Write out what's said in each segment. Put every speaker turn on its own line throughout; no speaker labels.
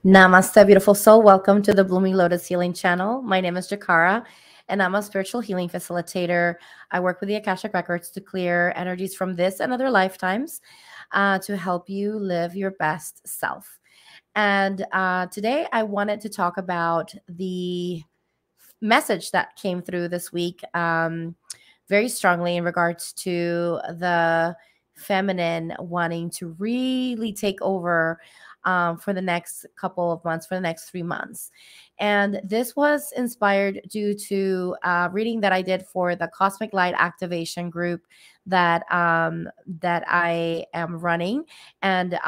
Namaste, beautiful soul. Welcome to the Blooming Lotus Healing Channel. My name is Jikara, and I'm a spiritual healing facilitator. I work with the Akashic Records to clear energies from this and other lifetimes to help you live your best self. And today I wanted to talk about the message that came through this week very strongly in regards to the feminine wanting to really take over for the next couple of months, for the next 3 months. And this was inspired due to reading that I did for the Cosmic Light Activation group that I am running. And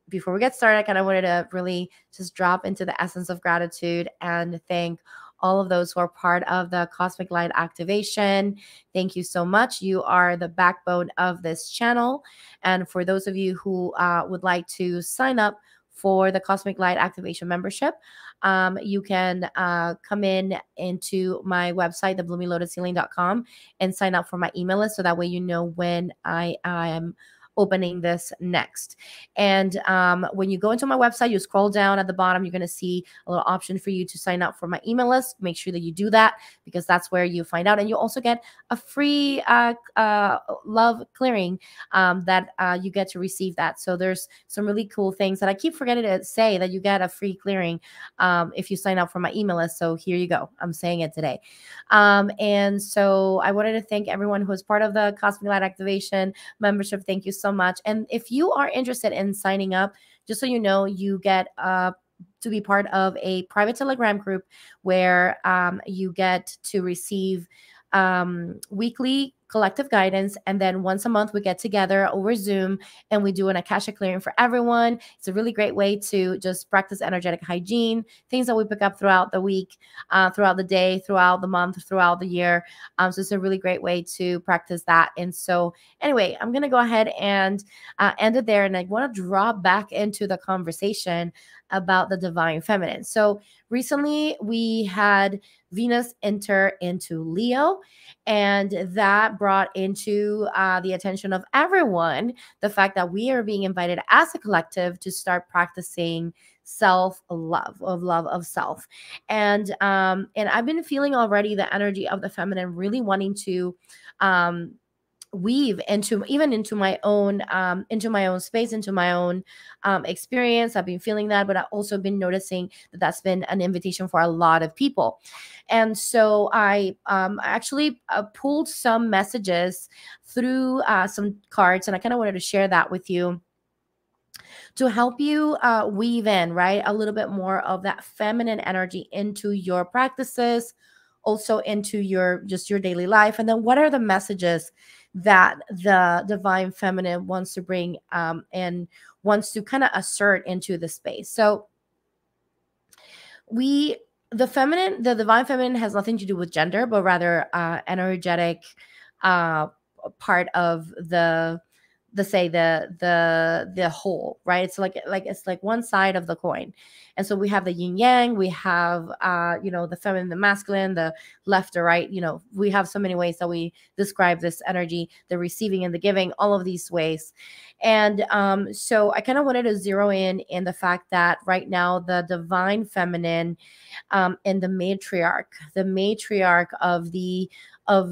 before we get started, I kind of wanted to really just drop into the essence of gratitude and thank all of those who are part of the Cosmic Light Activation. Thank you so much. You are the backbone of this channel. And for those of you who would like to sign up for the Cosmic Light Activation membership, you can come into my website, thebloominglotushealing.com, and sign up for my email list so that way you know when I am opening this next. And when you go into my website, you scroll down at the bottom, you're going to see a little option for you to sign up for my email list. Make sure that you do that because that's where you find out. And you also get a free love clearing that you get to receive that. So there's some really cool things that I keep forgetting to say that you get a free clearing if you sign up for my email list. So here you go. I'm saying it today. And so I wanted to thank everyone who is part of the Cosmic Light Activation membership. Thank you so much. And if you are interested in signing up, just so you know, you get to be part of a private Telegram group where you get to receive weekly collective guidance. And then once a month, we get together over Zoom and we do an Akashic clearing for everyone. It's a really great way to just practice energetic hygiene, things that we pick up throughout the week, throughout the day, throughout the month, throughout the year. So it's a really great way to practice that. And so anyway, I'm going to go ahead and end it there. And I want to draw back into the conversation about the divine feminine. So recently we had Venus enter into Leo, and that brought into the attention of everyone the fact that we are being invited as a collective to start practicing self-love, of love of self. And I've been feeling already the energy of the feminine really wanting to weave into my own space, into my own experience. I've been feeling that, but I've also been noticing that that's been an invitation for a lot of people. And so I actually pulled some messages through some cards, and I kind of wanted to share that with you to help you weave in, right, a little bit more of that feminine energy into your practices, also into your daily life. And then what are the messages that the divine feminine wants to bring and wants to kind of assert into the space. So the divine feminine has nothing to do with gender, but rather energetic part of the whole, right? It's like one side of the coin. And so we have the yin yang, we have the feminine, the masculine, the left or right. We have so many ways that we describe this energy, the receiving and the giving, all of these ways. And so I kind of wanted to zero in the fact that right now the divine feminine and the matriarch of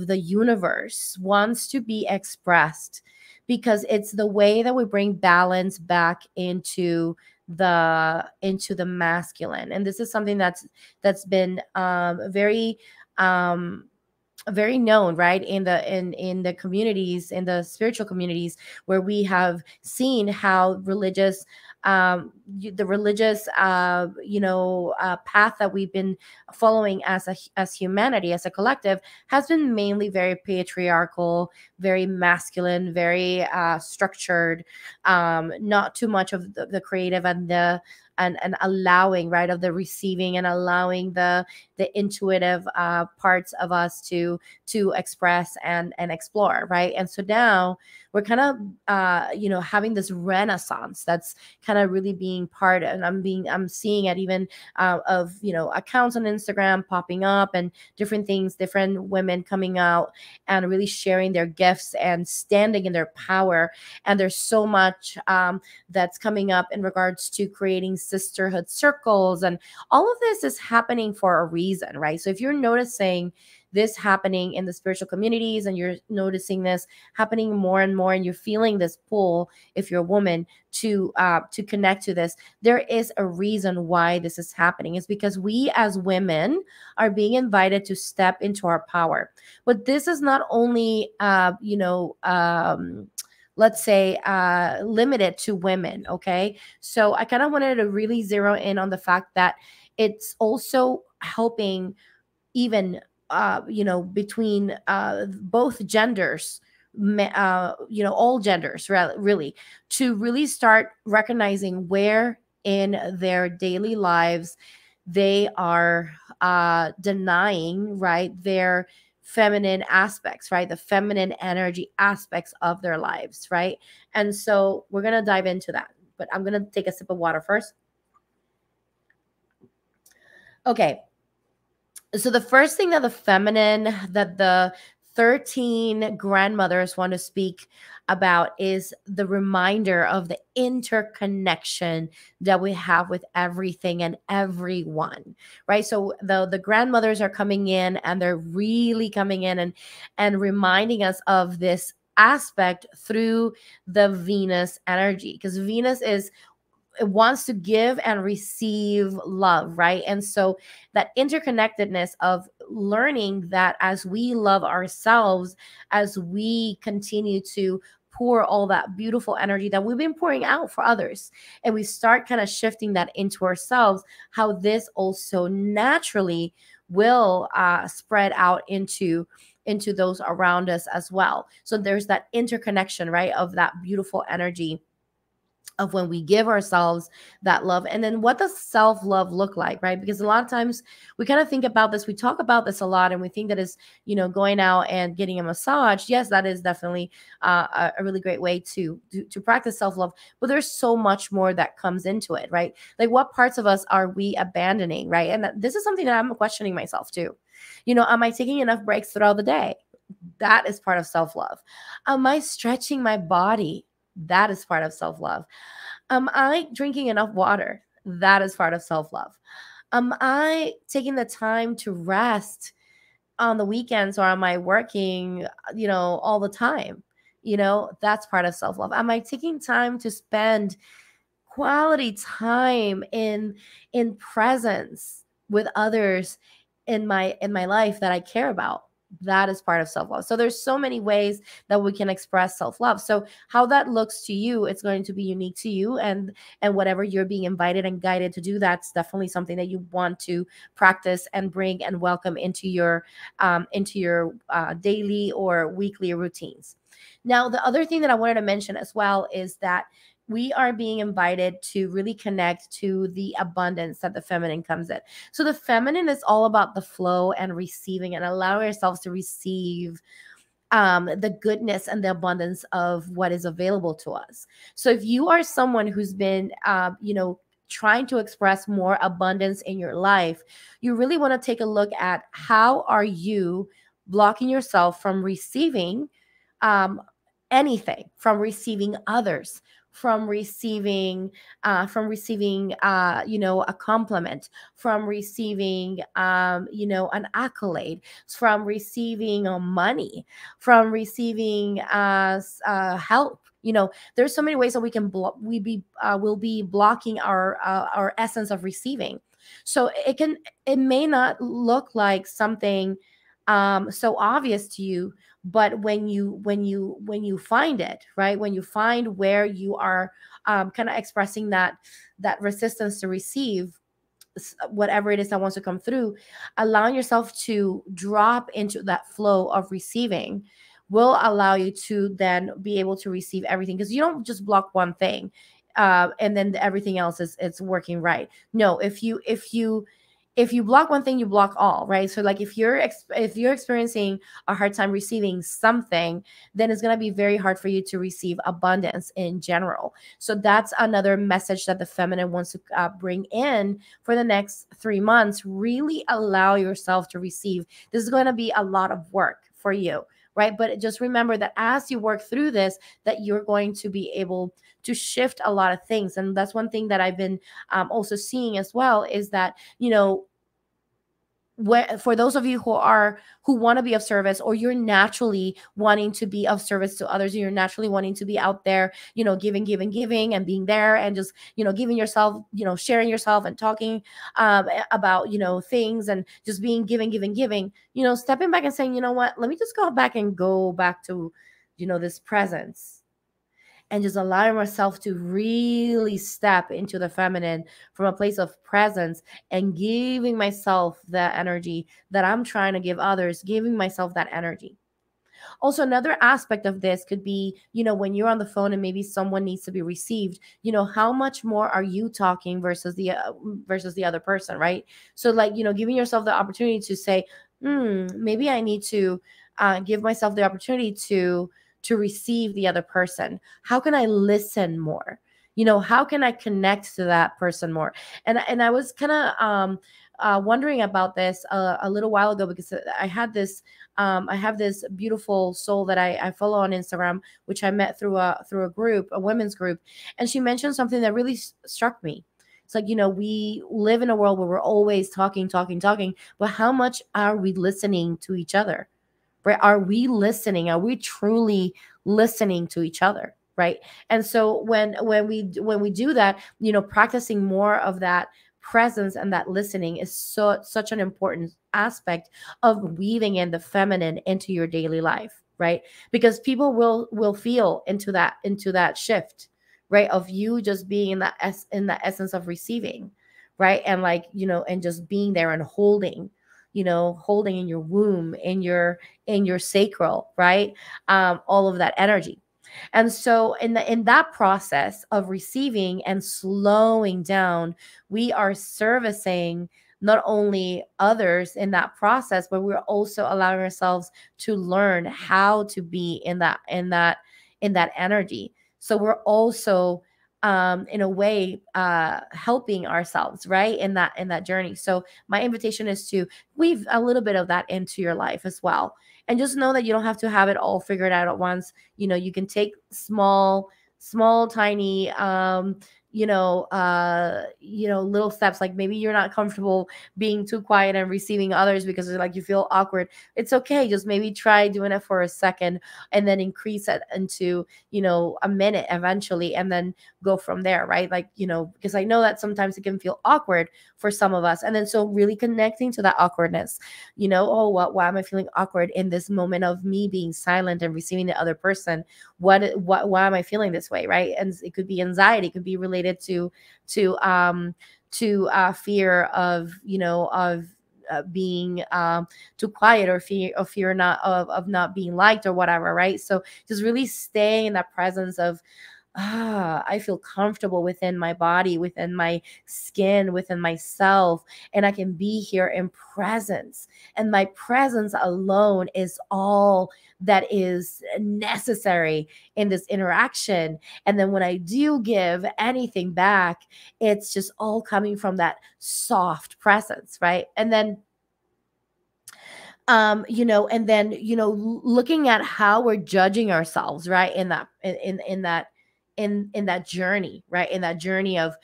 the universe wants to be expressed, because it's the way that we bring balance back into the masculine. And this is something that's been very known, right, in the communities, in the spiritual communities, where we have seen how the religious path that we've been following as humanity, as a collective, has been mainly very patriarchal, very masculine, very structured, not too much of the creative and the and allowing, right, of the receiving, and allowing the intuitive parts of us to express and explore, right? And so now we're kind of having this renaissance that's kind of really being part, and I'm seeing it even of accounts on Instagram popping up and different things, different women coming out and really sharing their gifts and standing in their power. And there's so much that's coming up in regards to creating sisterhood circles, and all of this is happening for a reason, right? So if you're noticing this happening in the spiritual communities, and you're noticing this happening more and more, and you're feeling this pull, if you're a woman, to connect to this, there is a reason why this is happening. It's because we as women are being invited to step into our power. But this is not only let's say limited to women. Okay, so I kind of wanted to really zero in on the fact that it's also helping even between both genders, all genders, really, to really start recognizing where in their daily lives they are denying, right, their feminine aspects, right, the feminine energy aspects of their lives, right? And so we're going to dive into that, but I'm going to take a sip of water first. Okay, so the first thing that the 13 grandmothers want to speak about is the reminder of the interconnection that we have with everything and everyone, right? So the grandmothers are coming in, and they're really coming in and reminding us of this aspect through the Venus energy, because Venus it wants to give and receive love, right? And so that interconnectedness of learning that as we love ourselves, as we continue to pour all that beautiful energy that we've been pouring out for others, and we start kind of shifting that into ourselves, how this also naturally will spread out into those around us as well. So there's that interconnection, right, of that beautiful energy of when we give ourselves that love. And then what does self-love look like, right? Because a lot of times we kind of think about this, we talk about this a lot, and we think that is, going out and getting a massage. Yes, that is definitely a really great way to practice self-love, but there's so much more that comes into it, right? Like, what parts of us are we abandoning, right? And this is something that I'm questioning myself too. Am I taking enough breaks throughout the day? That is part of self-love. Am I stretching my body? That is part of self-love. Am I drinking enough water? That is part of self-love. Am I taking the time to rest on the weekends, or am I working, all the time? That's part of self-love. Am I taking time to spend quality time in presence with others in my life that I care about? That is part of self-love. So there's so many ways that we can express self-love. So how that looks to you, it's going to be unique to you, and whatever you're being invited and guided to do, that's definitely something that you want to practice and bring and welcome into your daily or weekly routines. Now, the other thing that I wanted to mention as well is that we are being invited to really connect to the abundance that the feminine comes in. So the feminine is all about the flow and receiving, and allowing ourselves to receive the goodness and the abundance of what is available to us. So if you are someone who's been, trying to express more abundance in your life, you really want to take a look at how are you blocking yourself from receiving anything, from receiving others, from receiving a compliment, from receiving an accolade, from receiving money, from receiving help. There's so many ways that we can will be blocking our essence of receiving. So it may not look like something so obvious to you, but when you find it, right, when you find where you are kind of expressing that resistance to receive whatever it is that wants to come through, allowing yourself to drop into that flow of receiving will allow you to then be able to receive everything, because you don't just block one thing and then everything else is it's working right. No, if you block one thing, you block all, right? So like if you're experiencing a hard time receiving something, then it's going to be very hard for you to receive abundance in general. So that's another message that the feminine wants to bring in for the next 3 months. Really allow yourself to receive. This is going to be a lot of work for you. right? But just remember that as you work through this, that you're going to be able to shift a lot of things. And that's one thing that I've been also seeing as well, is that, for those of you who want to be of service, or you're naturally wanting to be of service to others, you're naturally wanting to be out there, giving and being there, and just giving yourself, sharing yourself and talking about things, and just being giving, stepping back and saying, you know what, let me just go back to this presence, and just allowing myself to really step into the feminine from a place of presence, and giving myself that energy that I'm trying to give others, giving myself that energy. Also, another aspect of this could be, when you're on the phone and maybe someone needs to be received, how much more are you talking versus the other person, right? So, like, giving yourself the opportunity to say, maybe I need to give myself the opportunity to receive the other person. How can I listen more? How can I connect to that person more? And I was kind of wondering about this a little while ago, because I have this beautiful soul that I follow on Instagram, which I met through a group, a women's group, and she mentioned something that really struck me. It's like, we live in a world where we're always talking, but how much are we listening to each other? Right? Are we listening? Are we truly listening to each other? Right? And so when we do that, practicing more of that presence and that listening is such an important aspect of weaving in the feminine into your daily life, right? Because people will feel into that shift, right, of you just being in the essence of receiving, right? And like, and just being there and holding in your womb, in your sacral, right? All of that energy. And so in that process of receiving and slowing down, we are servicing not only others in that process, but we're also allowing ourselves to learn how to be in that energy. So we're also in a way helping ourselves, right, in that journey. So my invitation is to weave a little bit of that into your life as well, and just know that you don't have to have it all figured out at once. You can take small tiny little steps. Like, maybe you're not comfortable being too quiet and receiving others because like you feel awkward. It's okay. Just maybe try doing it for a second, and then increase it into a minute eventually, and then go from there, right? Like, because I know that sometimes it can feel awkward for some of us, and then so really connecting to that awkwardness. Oh, why am I feeling awkward in this moment of me being silent and receiving the other person? Why am I feeling this way, right? And it could be anxiety, it could be related to fear of being too quiet, or fear not of not being liked, or whatever, right? So just really staying in that presence of I feel comfortable within my body, within my skin, within myself, and I can be here in presence. And my presence alone is all that is necessary in this interaction. And then when I do give anything back, it's just all coming from that soft presence, right? And then looking at how we're judging ourselves, right, in that journey, right, in that journey of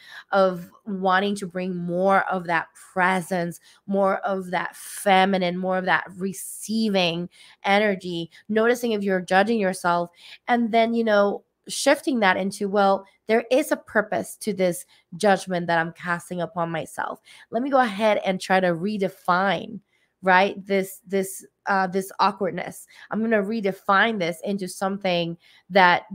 wanting to bring more of that presence, more of that feminine, more of that receiving energy, noticing if you're judging yourself, and then shifting that into, well, there is a purpose to this judgment that I'm casting upon myself. Let me go ahead and try to redefine, right, this awkwardness. I'm going to redefine this into something that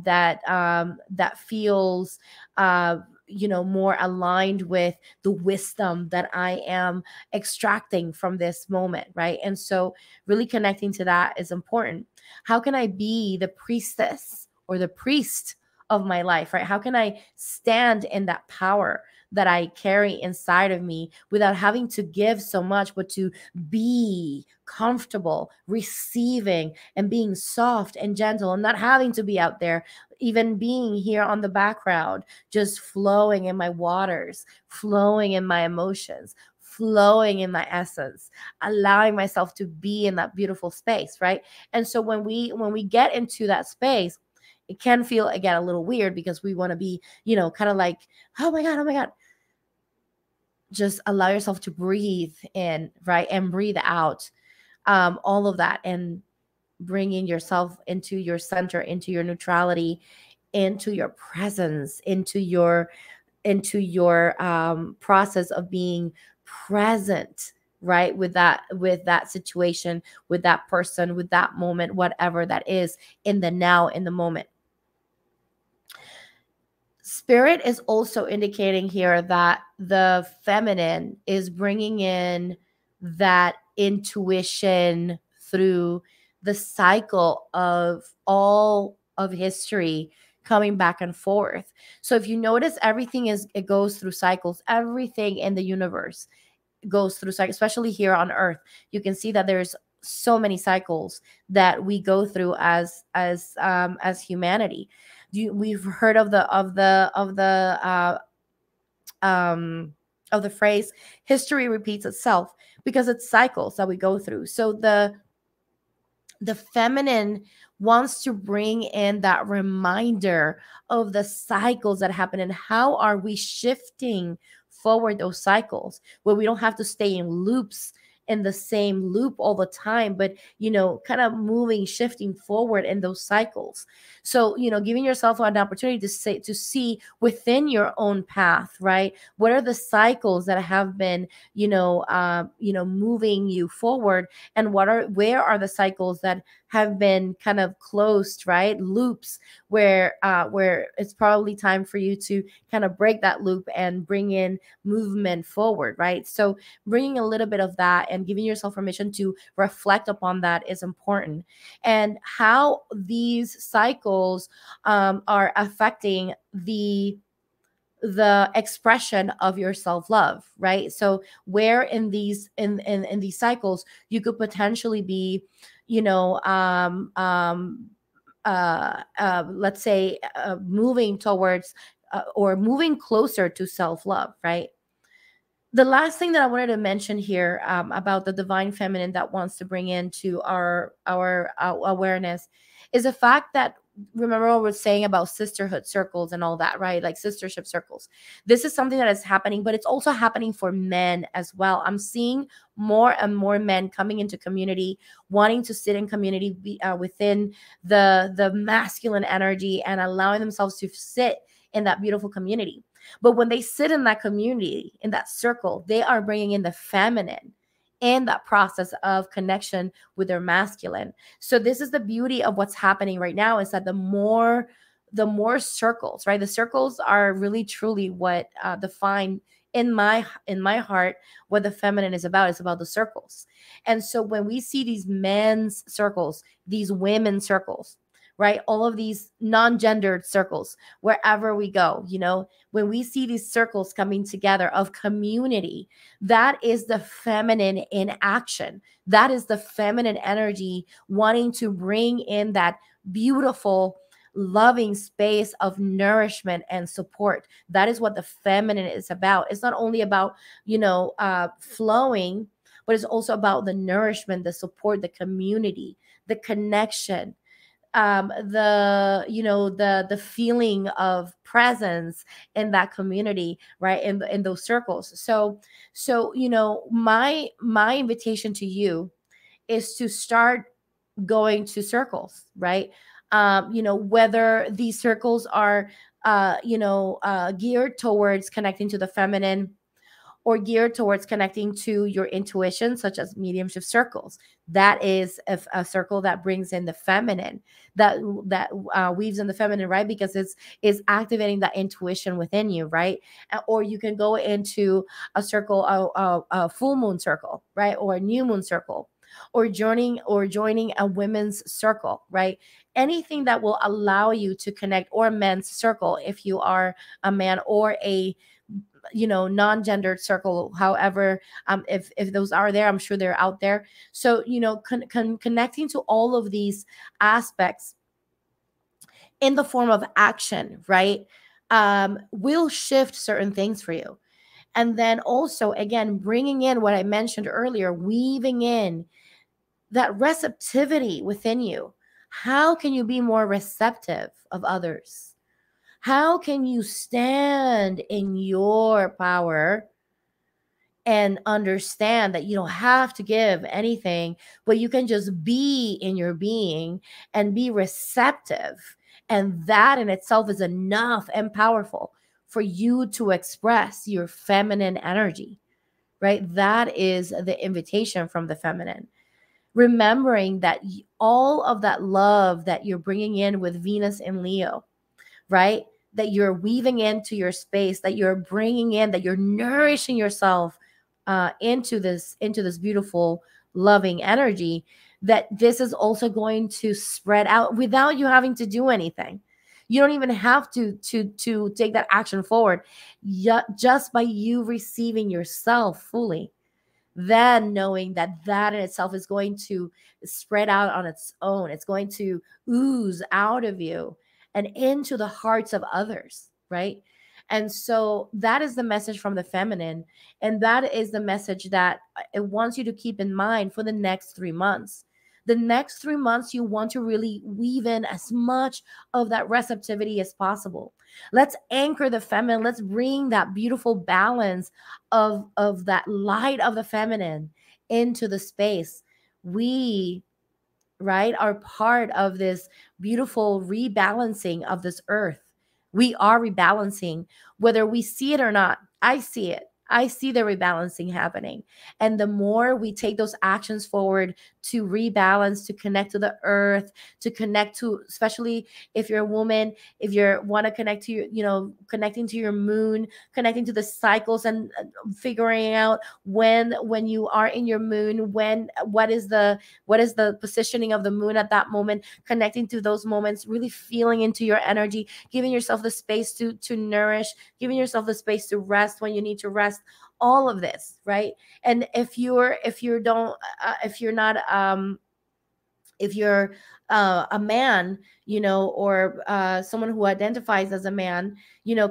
feels more aligned with the wisdom that I am extracting from this moment, right? And so really connecting to that is important. How can I be the priestess or the priest of my life, right? How can I stand in that power that I carry inside of me without having to give so much, but to be comfortable, receiving, and being soft and gentle, and not having to be out there, even being here on the background, just flowing in my waters, flowing in my emotions, flowing in my essence, allowing myself to be in that beautiful space, right? And so when we get into that space, it can feel again a little weird because we want to be, kind of like, oh my God, oh my God. Just allow yourself to breathe in, right? And breathe out, all of that, and bringing yourself into your center, into your neutrality, into your presence, into your process of being present, right? With that situation, with that person, with that moment, whatever that is, in the now, in the moment. Spirit is also indicating here that the feminine is bringing in that intuition through the cycle of all of history coming back and forth. So if you notice, it goes through cycles. Everything in the universe goes through cycles, especially here on Earth. You can see that there's so many cycles that we go through as humanity. We've heard of the phrase history repeats itself, because it's cycles that we go through. So the feminine wants to bring in that reminder of the cycles that happen, and how are we shifting forward those cycles, where we don't have to stay in the same loop all the time, but kind of moving, shifting forward in those cycles. So giving yourself an opportunity to see within your own path, right? What are the cycles that have been moving you forward, and where are the cycles that have been kind of closed, right? Loops where it's probably time for you to kind of break that loop and bring in movement forward, right? So bringing a little bit of that and giving yourself permission to reflect upon that is important. And how these cycles are affecting the expression of your self-love, right? So where in these cycles you could potentially be, let's say, moving towards or moving closer to self-love, right? The last thing that I wanted to mention here, about the divine feminine that wants to bring into our awareness, is the fact that, remember what I was saying about sisterhood circles and all that, right? Like sistership circles. This is something that is happening, but it's also happening for men as well. I'm seeing more and more men coming into community, wanting to sit in community within the masculine energy, and allowing themselves to sit in that beautiful community. But when they sit in that community, in that circle, they are bringing in the feminine in that process of connection with their masculine. So this is the beauty of what's happening right now, is that the more circles, right? The circles are really truly what define in my heart what the feminine is about. It's about the circles. And so when we see these men's circles, these women's circles, right? All of these non-gendered circles, wherever we go, when we see these circles coming together of community, that is the feminine in action. That is the feminine energy wanting to bring in that beautiful, loving space of nourishment and support. That is what the feminine is about. It's not only about, flowing, but it's also about the nourishment, the support, the community, the connection, the feeling of presence in that community, right? In those circles. So my invitation to you is to start going to circles, right? Whether these circles are geared towards connecting to the feminine, or geared towards connecting to your intuition, such as mediumship circles. That is a circle that brings in the feminine, that weaves in the feminine, right? Because it's activating that intuition within you, right? Or you can go into a circle, a full moon circle, right? Or a new moon circle, or joining a women's circle, right? Anything that will allow you to connect, or a men's circle if you are a man, or a non-gendered circle, however, if those are there, I'm sure they're out there. So connecting to all of these aspects in the form of action, right, will shift certain things for you. And then also, again, bringing in what I mentioned earlier, weaving in that receptivity within you. How can you be more receptive of others? How can you stand in your power and understand that you don't have to give anything, but you can just be in your being and be receptive? And that in itself is enough and powerful for you to express your feminine energy, right? That is the invitation from the feminine. Remembering that all of that love that you're bringing in with Venus and Leo, right? That you're weaving into your space, that you're bringing in, that you're nourishing yourself into this beautiful, loving energy. That this is also going to spread out without you having to do anything. You don't even have to take that action forward. Just by you receiving yourself fully, then knowing that that in itself is going to spread out on its own. It's going to ooze out of you and into the hearts of others, right? And so that is the message from the feminine. And that is the message that it wants you to keep in mind for the next 3 months. The next 3 months, you want to really weave in as much of that receptivity as possible. Let's anchor the feminine. Let's bring that beautiful balance of that light of the feminine into the space. We, right, are part of this beautiful rebalancing of this earth. We are rebalancing, whether we see it or not. I see it. I see the rebalancing happening. And the more we take those actions forward to rebalance, to connect to the earth, to connect to, especially if you're a woman, if you want to connect to your, connecting to your moon, connecting to the cycles, and figuring out when you are in your moon, what is the positioning of the moon at that moment, connecting to those moments, really feeling into your energy, giving yourself the space to nourish, giving yourself the space to rest when you need to rest. All of this, right? And if you're a man, or someone who identifies as a man,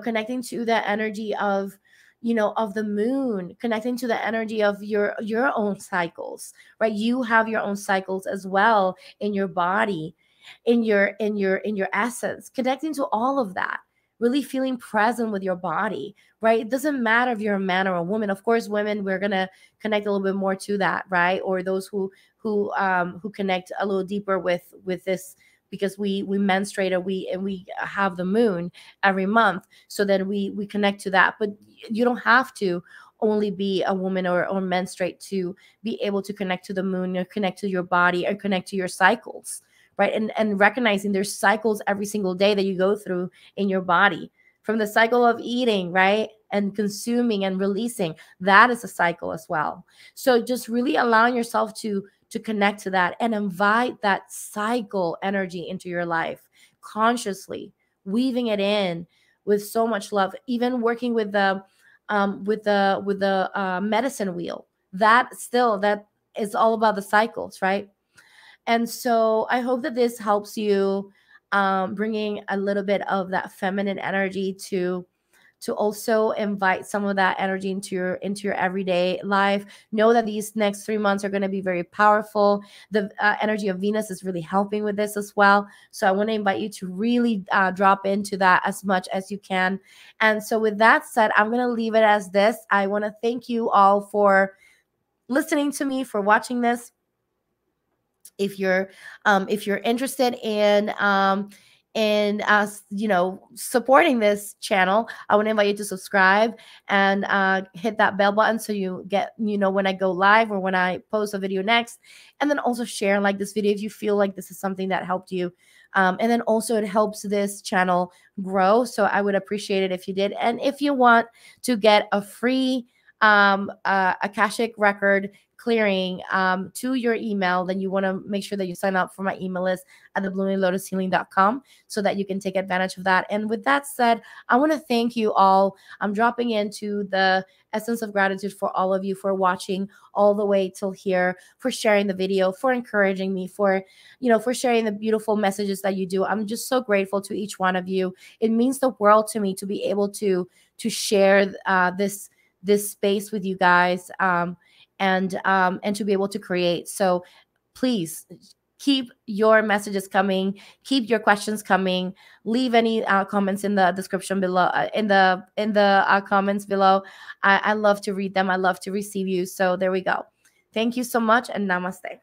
connecting to the energy of the moon, connecting to the energy of your own cycles, right? You have your own cycles as well in your body, in your essence, connecting to all of that, really feeling present with your body, right? It doesn't matter if you're a man or a woman. Of course, women, we're gonna connect a little bit more to that, right? Or those who connect a little deeper with this, because we menstruate, and we have the moon every month, so then we connect to that. But you don't have to only be a woman or menstruate to be able to connect to the moon, or connect to your body, or connect to your cycles, right? And recognizing there's cycles every single day that you go through in your body, from the cycle of eating, right, and consuming and releasing. That is a cycle as well. So just really allowing yourself to connect to that and invite that cycle energy into your life consciously, weaving it in with so much love. Even working with the medicine wheel, that is all about the cycles, right? And so I hope that this helps you, bringing a little bit of that feminine energy to also invite some of that energy into your everyday life. Know that these next 3 months are going to be very powerful. The energy of Venus is really helping with this as well. So I want to invite you to really drop into that as much as you can. And so with that said, I'm going to leave it as this. I want to thank you all for listening to me, for watching this. If you're interested in us, supporting this channel, I want to invite you to subscribe and hit that bell button so you get, when I go live or when I post a video next. And then also share and like this video if you feel like this is something that helped you. And then also it helps this channel grow. So I would appreciate it if you did. And if you want to get a free Akashic record clearing to your email, then you want to make sure that you sign up for my email list at thebloominglotushealing.com so that you can take advantage of that. And with that said, I want to thank you all. I'm dropping into the essence of gratitude for all of you for watching all the way till here, for sharing the video, for encouraging me, for sharing the beautiful messages that you do. I'm just so grateful to each one of you. It means the world to me to be able to share this space with you guys, and to be able to create. So please keep your messages coming, keep your questions coming. Leave any comments in the description below, in the comments below. I love to read them. I love to receive you. So there we go. Thank you so much, and namaste.